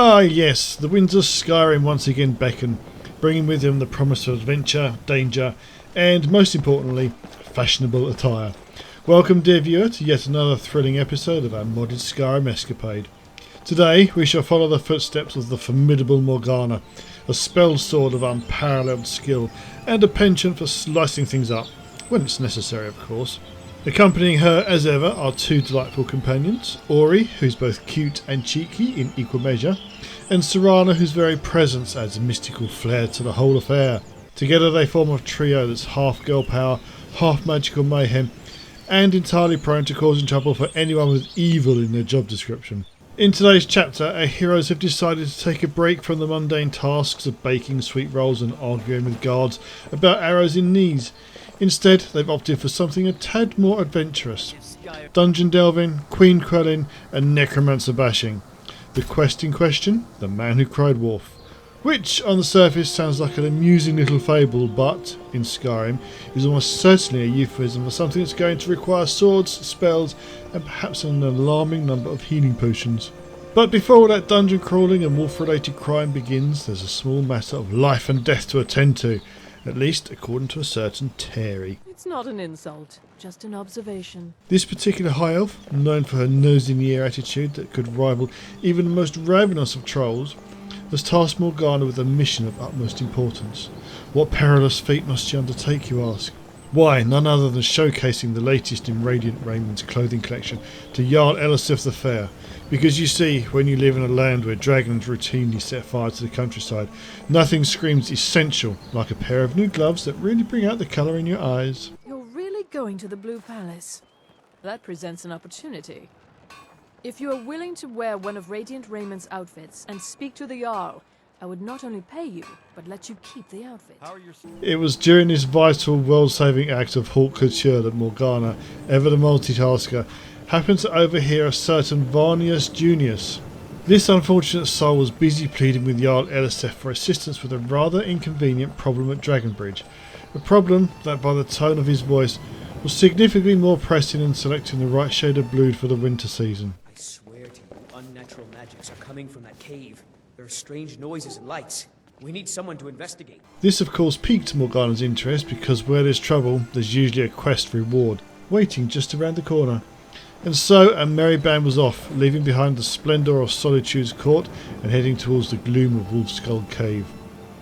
Ah yes, the winds of Skyrim once again beckon, bringing with them the promise of adventure, danger, and most importantly, fashionable attire. Welcome dear viewer to yet another thrilling episode of our modded Skyrim escapade. Today we shall follow the footsteps of the formidable Morgana, a spell sword of unparalleled skill and a penchant for slicing things up, when it's necessary of course. Accompanying her as ever are two delightful companions, Auri, who's both cute and cheeky in equal measure, and Serana, whose very presence adds a mystical flair to the whole affair. Together they form a trio that's half girl power, half magical mayhem, and entirely prone to causing trouble for anyone with evil in their job description. In today's chapter, our heroes have decided to take a break from the mundane tasks of baking sweet rolls and arguing with guards about arrows in knees. Instead, they've opted for something a tad more adventurous. Dungeon delving, queen quelling, and necromancer bashing. The quest in question, the man who cried wolf. Which, on the surface, sounds like an amusing little fable, but, in Skyrim, is almost certainly a euphemism for something that's going to require swords, spells, and perhaps an alarming number of healing potions. But before all that dungeon crawling and wolf-related crime begins, there's a small matter of life and death to attend to. At least, according to a certain Terry. It's not an insult, just an observation. This particular high elf, known for her nose-in-the-air attitude that could rival even the most ravenous of trolls, has tasked Morgana with a mission of utmost importance. What perilous feat must she undertake, you ask? Why, none other than showcasing the latest in Raiment's clothing collection to Jarl Elisif the Fair. Because you see, when you live in a land where dragons routinely set fire to the countryside, nothing screams essential like a pair of new gloves that really bring out the colour in your eyes. You're really going to the Blue Palace? That presents an opportunity. If you are willing to wear one of Radiant Raiment's outfits and speak to the Jarl, I would not only pay you, but let you keep the outfit. It was during this vital, world-saving act of haute couture that Morgana, ever the multitasker, happened to overhear a certain Varnius Junius. This unfortunate soul was busy pleading with Jarl Elisef for assistance with a rather inconvenient problem at Dragonbridge. A problem that, by the tone of his voice, was significantly more pressing than selecting the right shade of blue for the winter season. I swear to you, unnatural magics are coming from that cave. There are strange noises and lights. We need someone to investigate. This of course piqued Morgana's interest because where there's trouble, there's usually a quest reward, waiting just around the corner. And so a merry band was off, leaving behind the splendour of Solitude's court and heading towards the gloom of Wolfskull Cave.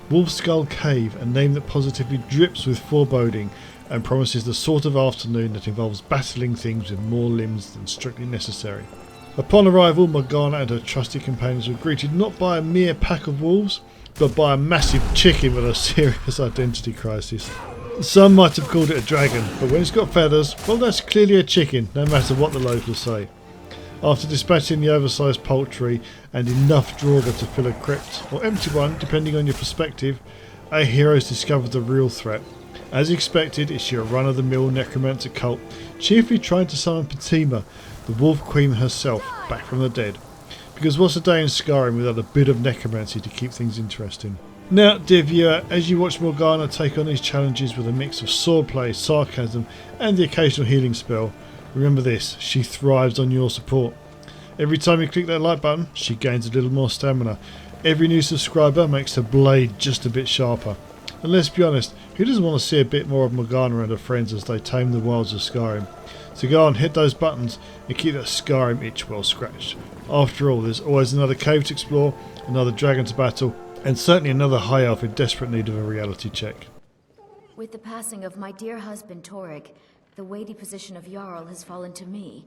Wolfskull Cave, a name that positively drips with foreboding and promises the sort of afternoon that involves battling things with more limbs than strictly necessary. Upon arrival, Morgana and her trusty companions were greeted not by a mere pack of wolves, but by a massive chicken with a serious identity crisis. Some might have called it a dragon, but when it's got feathers, well that's clearly a chicken, no matter what the locals say. After dispatching the oversized poultry and enough draugr to fill a crypt, or empty one depending on your perspective, our heroes discovered the real threat. As expected, it's your run-of-the-mill necromancer cult, chiefly trying to summon Potema, the wolf queen herself, back from the dead. Because what's a day in Skyrim without a bit of necromancy to keep things interesting? Now, dear viewer, as you watch Morgana take on these challenges with a mix of swordplay, sarcasm and the occasional healing spell, remember this, she thrives on your support. Every time you click that like button, she gains a little more stamina. Every new subscriber makes her blade just a bit sharper. And let's be honest, who doesn't want to see a bit more of Morgana and her friends as they tame the wilds of Skyrim? So go on, hit those buttons and keep that Skyrim itch well scratched. After all, there's always another cave to explore, another dragon to battle, and certainly another high elf in desperate need of a reality check. With the passing of my dear husband Torrig, the weighty position of Jarl has fallen to me.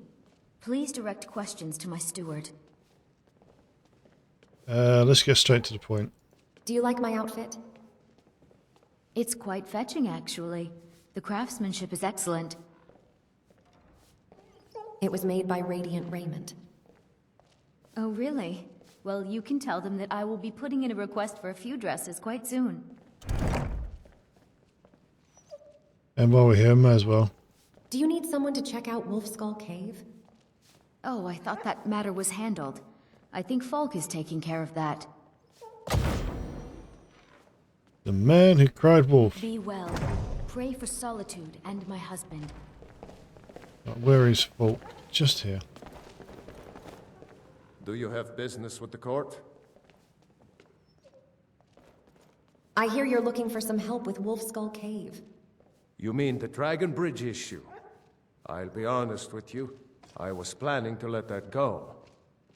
Please direct questions to my steward. Let's get straight to the point. Do you like my outfit? It's quite fetching, actually. The craftsmanship is excellent. It was made by Radiant Raiment. Oh, really? Well, you can tell them that I will be putting in a request for a few dresses quite soon. And while we're here, may as well. Do you need someone to check out Wolfskull Cave? Oh, I thought that matter was handled. I think Falk is taking care of that. The man who cried wolf. Be well. Pray for Solitude and my husband. Where is Falk? Just here. Do you have business with the court? I hear you're looking for some help with Wolfskull Cave. You mean the Dragon Bridge issue? I'll be honest with you. I was planning to let that go.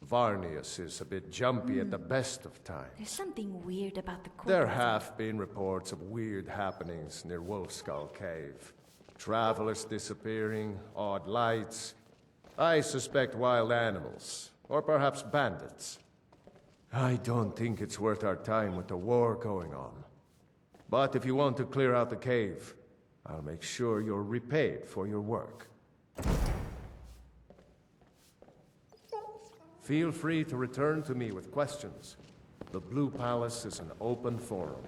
Varnius is a bit jumpy at the best of times. There's something weird about the court. There have been reports of weird happenings near Wolfskull Cave. Travelers disappearing, odd lights. I suspect wild animals, or perhaps bandits. I don't think it's worth our time with the war going on. But if you want to clear out the cave, I'll make sure you're repaid for your work. Feel free to return to me with questions. The Blue Palace is an open forum.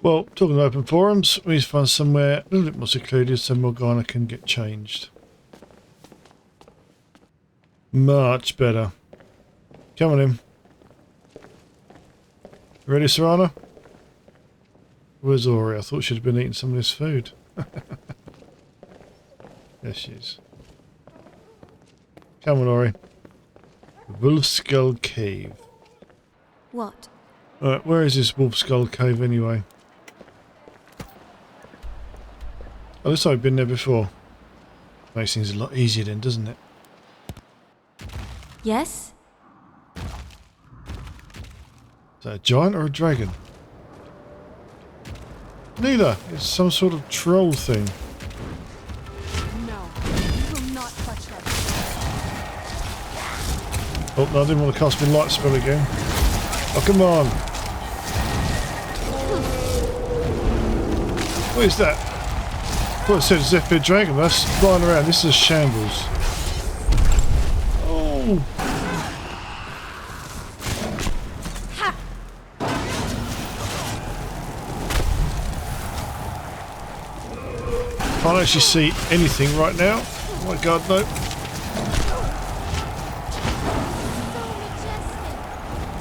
Well, talking of open forums, we need to find somewhere a little bit more secluded so Morgana can get changed. Much better. Come on in. Ready, Serana? Where's Auri? I thought she'd have been eating some of this food. There she is. Come on, Auri. Wolfskull Cave. What? Alright, where is this Wolfskull Cave anyway? Oh, looks like I've been there before. Makes things a lot easier then, doesn't it? Yes? Is that a giant or a dragon? Neither. It's some sort of troll thing. No, you will not touch that. Oh, no, I didn't want to cast my light spell again. Oh, come on. What is that? I thought it said Zephyr Dragon. That's flying around. This is a shambles. Oh. Can't actually see anything right now. Oh my god, no.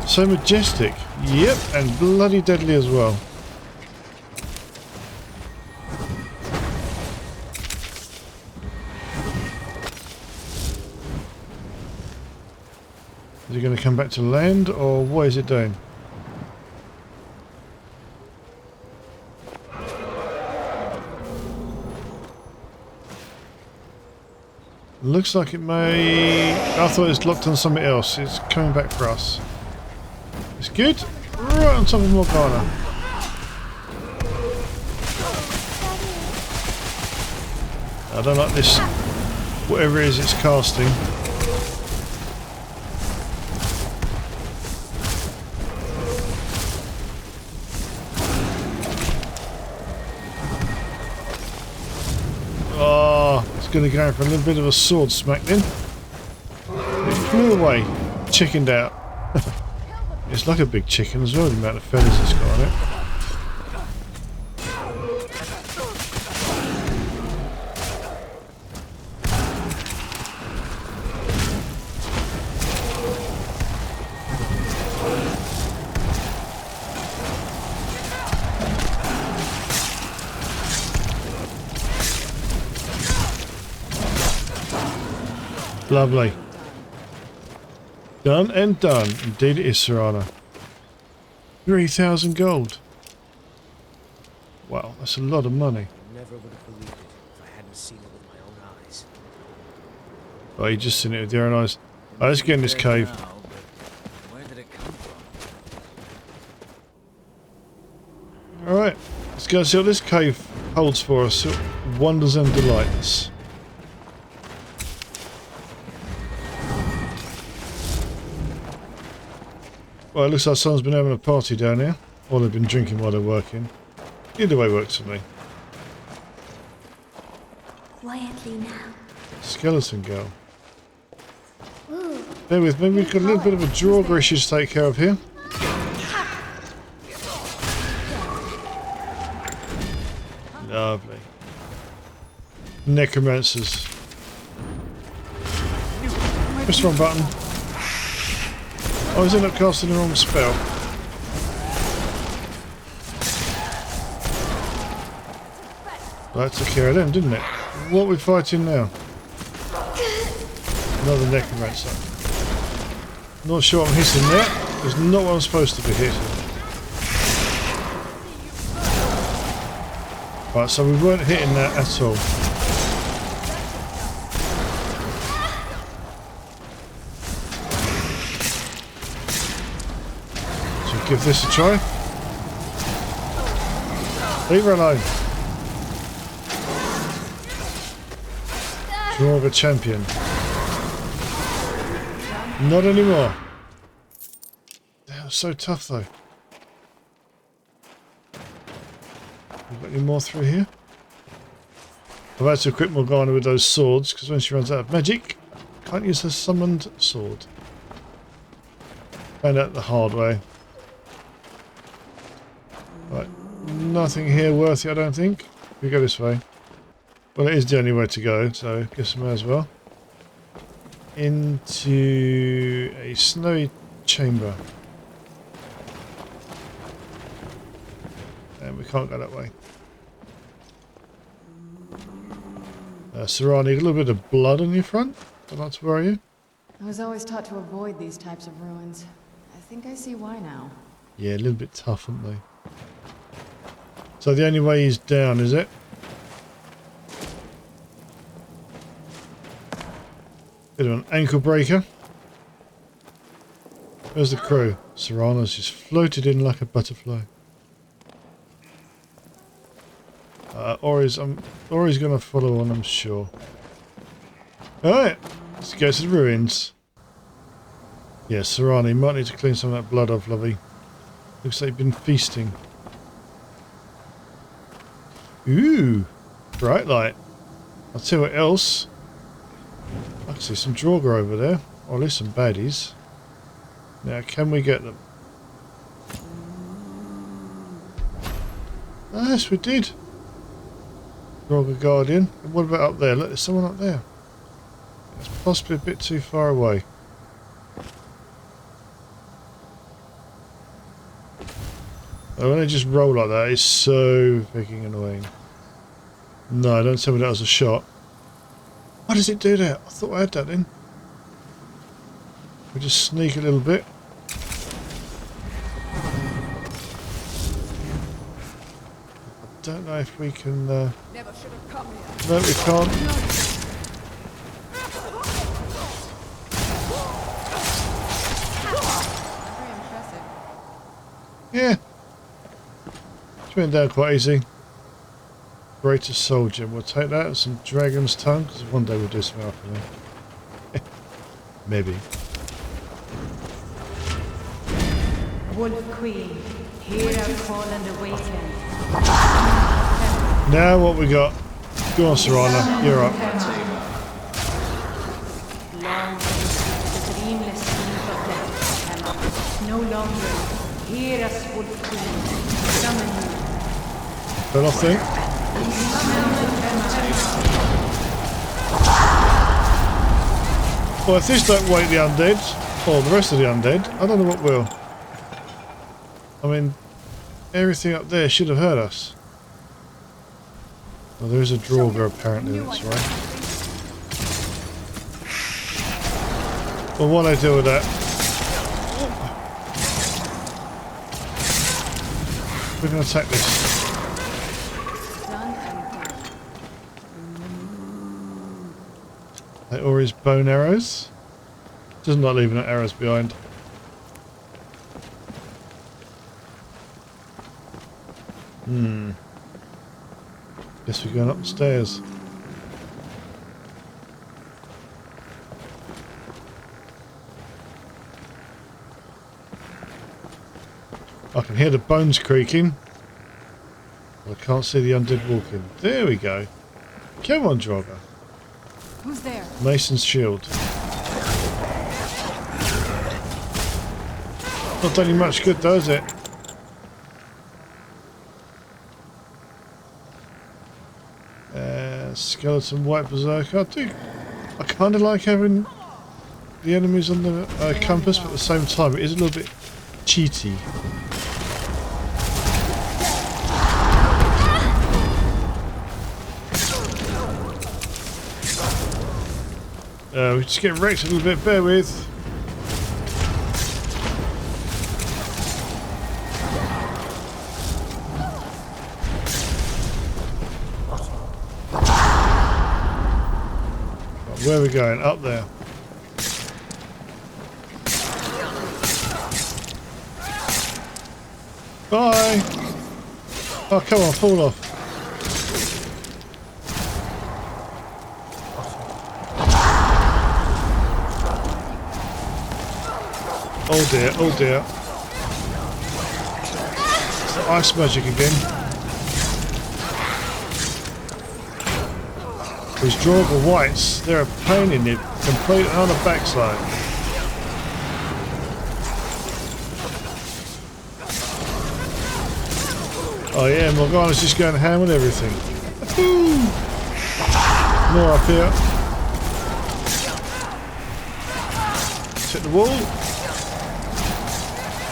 So majestic. Yep, and bloody deadly as well. Is it going to come back to land, or what is it doing? Looks like it may... I thought it was locked on something else. It's coming back for us. It's good. Right on top of Morgana. I don't like this. Whatever it is it's casting. Going to go for a little bit of a sword smack then. It flew away, chickened out. It's like a big chicken as well, the amount of feathers it's got on it. Lovely. Done and done. Indeed it is, Serana. 3,000 gold. Wow, that's a lot of money. I never would have believed it if I hadn't seen it with my own eyes. Oh, you just seen it with your own eyes. Oh, let's get in this cave. Where did it come from? Alright, let's go see what this cave holds for us. Wonders and delights. Well, it looks like someone's been having a party down here. Or they've been drinking while they're working. Either way works for me. Quietly now. Skeleton girl. Bear with me, we've got a little bit of a draugr issue to take care of here. Lovely. Necromancers. Press the wrong button. Oh, he's ended up casting the wrong spell. That took care of them, didn't it? What are we fighting now? Another necromancer. Not sure what I'm hitting there. It's not what I'm supposed to be hitting. Right, so we weren't hitting that at all. So give this a try. Leave her alone. Draugr champion. Not anymore. That was so tough though. Got any more through here? I've had to equip Morgana with those swords because when she runs out of magic, can't use her summoned sword. Found out the hard way. Right, nothing here worthy, I don't think. We go this way. Well, it is the only way to go, so I guess we may as well. Into a snowy chamber. And we can't go that way. Serana, a little bit of blood on your front. Don't like to worry you. I was always taught to avoid these types of ruins. I think I see why now. Yeah, a little bit tough, aren't they? So the only way is down, is it? Bit of an ankle breaker. Where's the crew? Serana's just floated in like a butterfly. Auri's going to follow on, I'm sure. Alright, let's go to the ruins. Yeah, Serana, you might need to clean some of that blood off, lovey. Looks like you've been feasting. Ooh, bright light. I'll tell you what else. I can see some draugr over there, or at least some baddies. Now, can we get them? Ah, yes, we did. Draugr guardian. And what about up there? Look, there's someone up there. It's possibly a bit too far away. Oh, when they just roll like that, it's so freaking annoying. No, don't tell me that was a shot. Why does it do that? I thought I had that then. We just sneak a little bit. I don't know if we can. No, we can't. Yeah. It's went down quite easy. Greatest soldier. We'll take that and some dragon's tongue, because one day we'll do something after that. Maybe. Wolf Queen, hear our call and awaken. Now what we got? Go on, Serana, you're up. Long the dreamless sleep of death cannot no longer hear us, Wolf Queen. Summon you. Fell off thing. Well, if this don't wake the undead, or the rest of the undead, I don't know what will. I mean, everything up there should have heard us. Well, there is a draugr apparently, that's right. Well, what do I do with that? We're going to attack this. Auri's bone arrows. Just not leaving our arrows behind. Guess we're going up the stairs. I can hear the bones creaking. I can't see the undead walking. There we go. Come on, draugr. Who's there? Mason's shield. Not done you much good though, is it? Skeleton white berserker. I kind of like having the enemies on the compass, but at the same time it is a little bit cheaty. We just get wrecked a little bit, bear with. where are we going? Up there. Bye! Oh, come on, fall off. Oh dear, oh dear. It's the ice magic again. These draugr whites, they're a pain in it, complete on the backside. Oh yeah, Morgana's just going ham with everything. More up here. Hit the wall.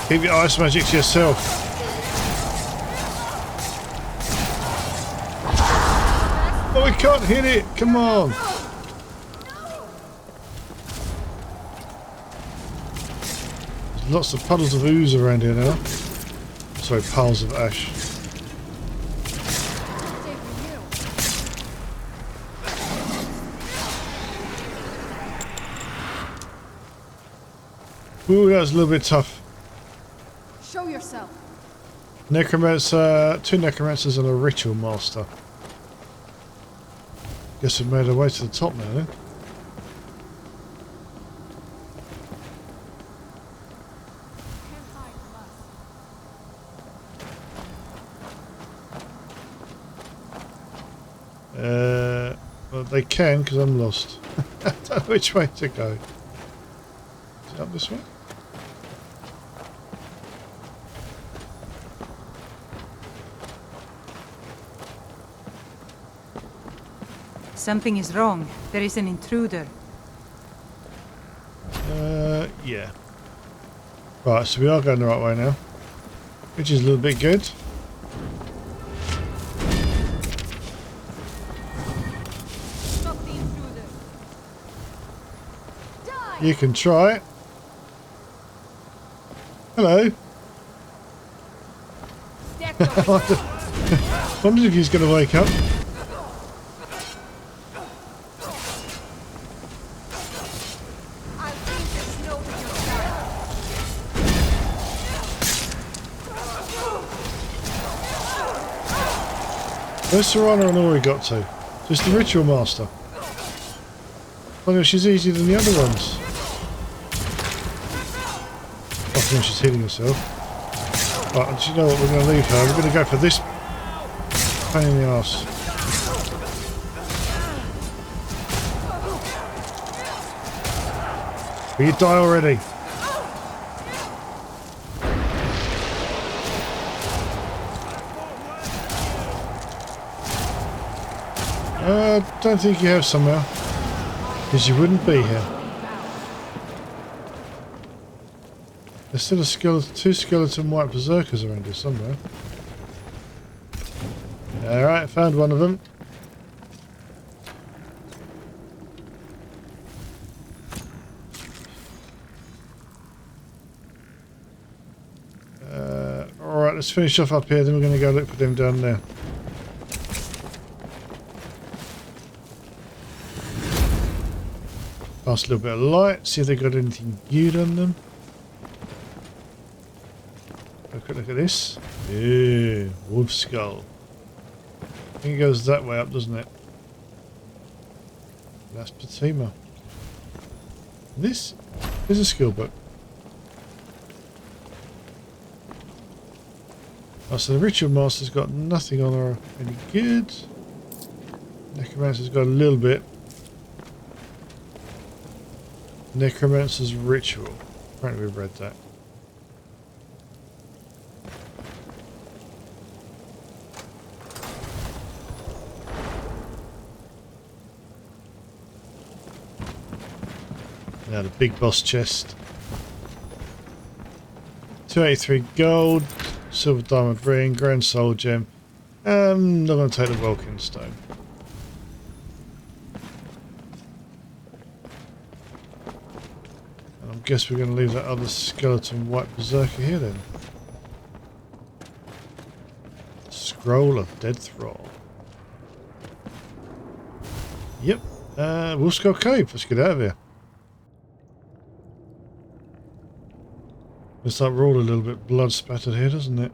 Keep your ice magic to yourself. Oh, we can't hit it. Come on. There's lots of puddles of ooze around here now. Sorry, piles of ash. Ooh, that was a little bit tough. Show yourself. Necromancer, 2 necromancers and a ritual master. Guess we've made our way to the top now then. Well, they can because I'm lost. I don't know which way to go. Is it up this way? Something is wrong. There is an intruder. Yeah. Right, so we are going the right way now. Which is a little bit good. Stop the intruder. You can try it. Hello. Wondered if he's going to wake up. Where's Serana and Auri got to? Just the ritual master. I know she's easier than the other ones. I think she's healing herself. Right, do you know what? We're going to leave her. We're going to go for this pain in the arse. Will you die already? I don't think you have somehow, because you wouldn't be here. There's still a skeleton, 2 skeleton white berserkers around here somewhere. Alright, found one of them. Alright, let's finish off up here, then we're going to go look for them down there. Pass a little bit of light, see if they've got anything good on them. Look at this. Yeah, Wolfskull. I think it goes that way up, doesn't it? That's Potema. This is a skill book. Oh, so the ritual master's got nothing on her any good. Necromancer's got a little bit. Necromancer's ritual. Apparently we've read that. Now the big boss chest. 283 gold, silver diamond ring, grand soul gem. Not going to take the Vulcan stone. And I guess we're going to leave that other skeleton white berserker here then. Scroll of dead thrall. Yep, Wolfskull Cave. Let's get out of here. Looks like we're all a little bit blood spattered here, doesn't it?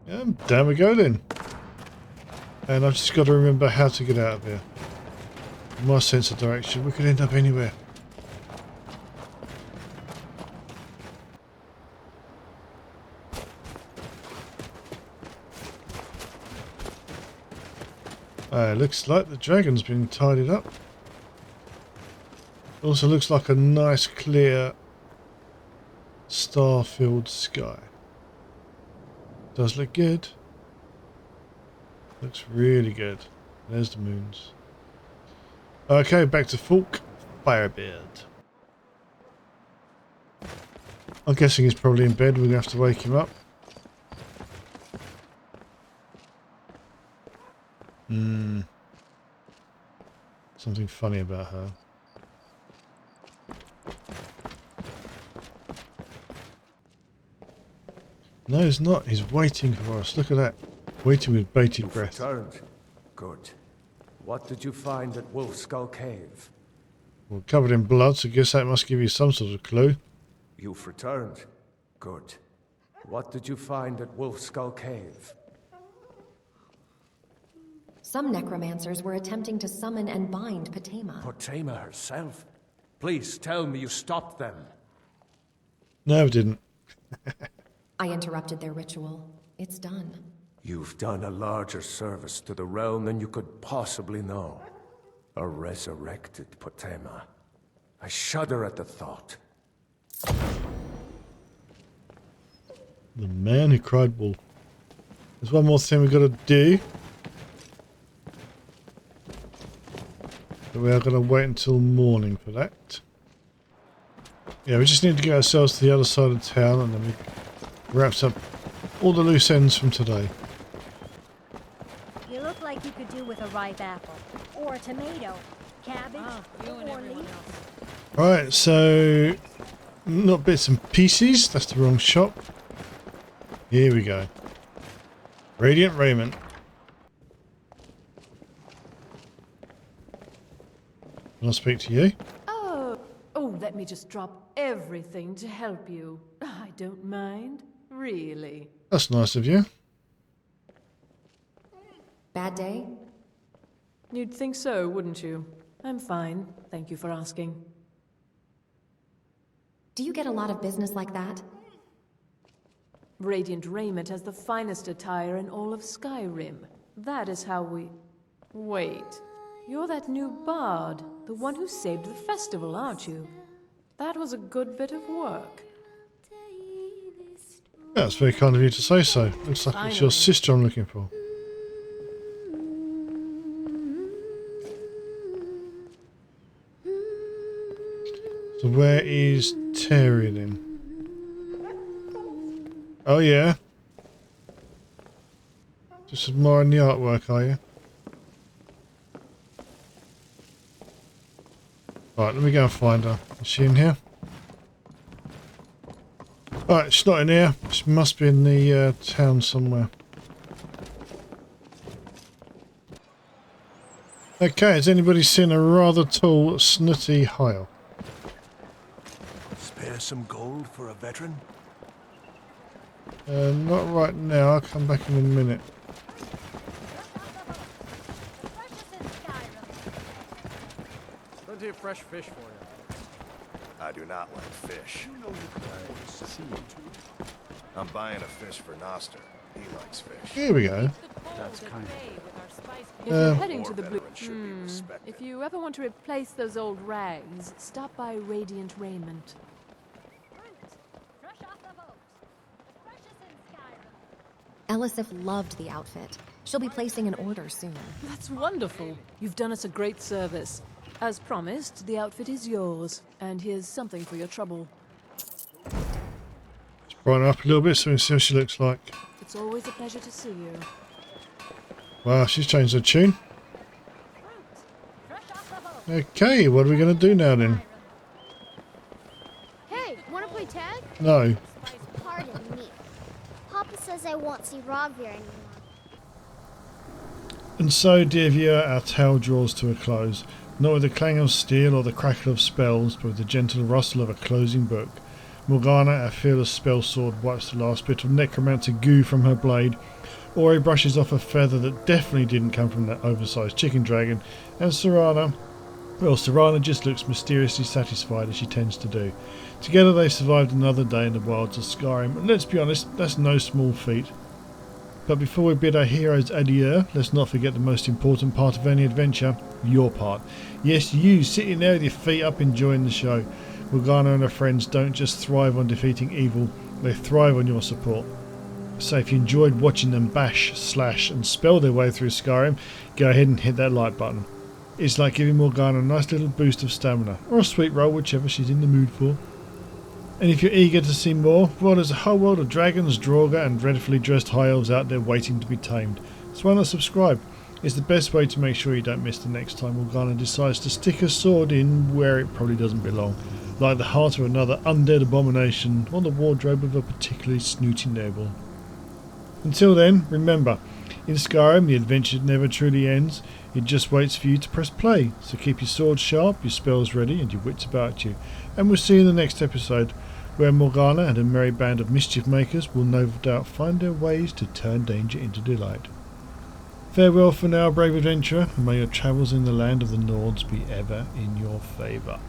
Yeah, down we go then. And I've just got to remember how to get out of here. My sense of direction, we could end up anywhere. Looks like the dragon's been tidied up. Also looks like a nice clear star-filled sky. Does look good. Looks really good. There's the moons. Okay, back to Falk. Firebird. I'm guessing he's probably in bed. We're going to have to wake him up. Something funny about her. No, he's not. He's waiting for us. Look at that. Waiting with bated breath. Returned. Good. What did you find at Wolfskull Cave? Well, covered in blood, so I guess that must give you some sort of clue. You've returned. Good. What did you find at Wolfskull Cave? Some necromancers were attempting to summon and bind Potema. Potema herself? Please tell me you stopped them. No, we didn't. I interrupted their ritual. It's done. You've done a larger service to the realm than you could possibly know. A resurrected Potema. I shudder at the thought. The man who cried wolf. There's one more thing we've got to do. But we are going to wait until morning for that. Yeah, we just need to get ourselves to the other side of town and then we wraps up all the loose ends from today. You look like you could do with a ripe apple. Or a tomato. Cabbage. Or leaf. Right, so not bits and pieces. That's the wrong shop. Here we go. Radiant Raiment. Can I speak to you? Oh, let me just drop everything to help you. I don't mind. Really. That's nice of you. Bad day? You'd think so, wouldn't you? I'm fine. Thank you for asking. Do you get a lot of business like that? Radiant Raiment has the finest attire in all of Skyrim. That is how we... Wait. You're that new bard. The one who saved the festival, aren't you? That was a good bit of work. Yeah, it's very kind of you to say so. Looks like it's your sister I'm looking for. So where is Terry then? Oh yeah. Just admiring the artwork, are you? Right, let me go and find her. Is she in here? Right, she's not in here. She must be in the town somewhere. Okay, has anybody seen a rather tall, snooty Hyle? Spare some gold for a veteran? Not right now. I'll come back in a minute. Plenty of fresh fish for you. I do not like fish. I'm buying a fish for Noster. He likes fish. Here we go. That's kind of... If you're heading to the blue... If you ever want to replace those old rags, stop by Radiant Raiment. Elisif loved the outfit. She'll be placing an order soon. That's wonderful. You've done us a great service. As promised, the outfit is yours. And here's something for your trouble. Let's brighten her up a little bit so we can see what she looks like. It's always a pleasure to see you. Wow, she's changed her tune. Okay, what are we going to do now then? Hey, wanna play tag? No. Pardon me. Papa says I won't see Draugr anymore. And so, dear viewer, our tale draws to a close, not with the clang of steel or the crackle of spells, but with the gentle rustle of a closing book. Morgana, our fearless spell sword, wipes the last bit of necromancer goo from her blade. Auri brushes off a feather that definitely didn't come from that oversized chicken dragon, and Serana just looks mysteriously satisfied, as she tends to do. Together they survived another day in the wilds of Skyrim, and let's be honest, that's no small feat. But before we bid our heroes adieu, let's not forget the most important part of any adventure, your part. Yes, you, sitting there with your feet up enjoying the show. Morgana and her friends don't just thrive on defeating evil, they thrive on your support. So if you enjoyed watching them bash, slash and spell their way through Skyrim, go ahead and hit that like button. It's like giving Morgana a nice little boost of stamina, or a sweet roll, whichever she's in the mood for. And if you're eager to see more, well, there's a whole world of dragons, draugr and dreadfully dressed high elves out there waiting to be tamed. So why not subscribe? It's the best way to make sure you don't miss the next time Morgana decides to stick her sword in where it probably doesn't belong, like the heart of another undead abomination or the wardrobe of a particularly snooty noble. Until then, remember, in Skyrim the adventure never truly ends, it just waits for you to press play, so keep your sword sharp, your spells ready and your wits about you, and we'll see you in the next episode, where Morgana and a merry band of mischief makers will no doubt find their ways to turn danger into delight. Farewell for now, brave adventurer, and may your travels in the land of the Nords be ever in your favour.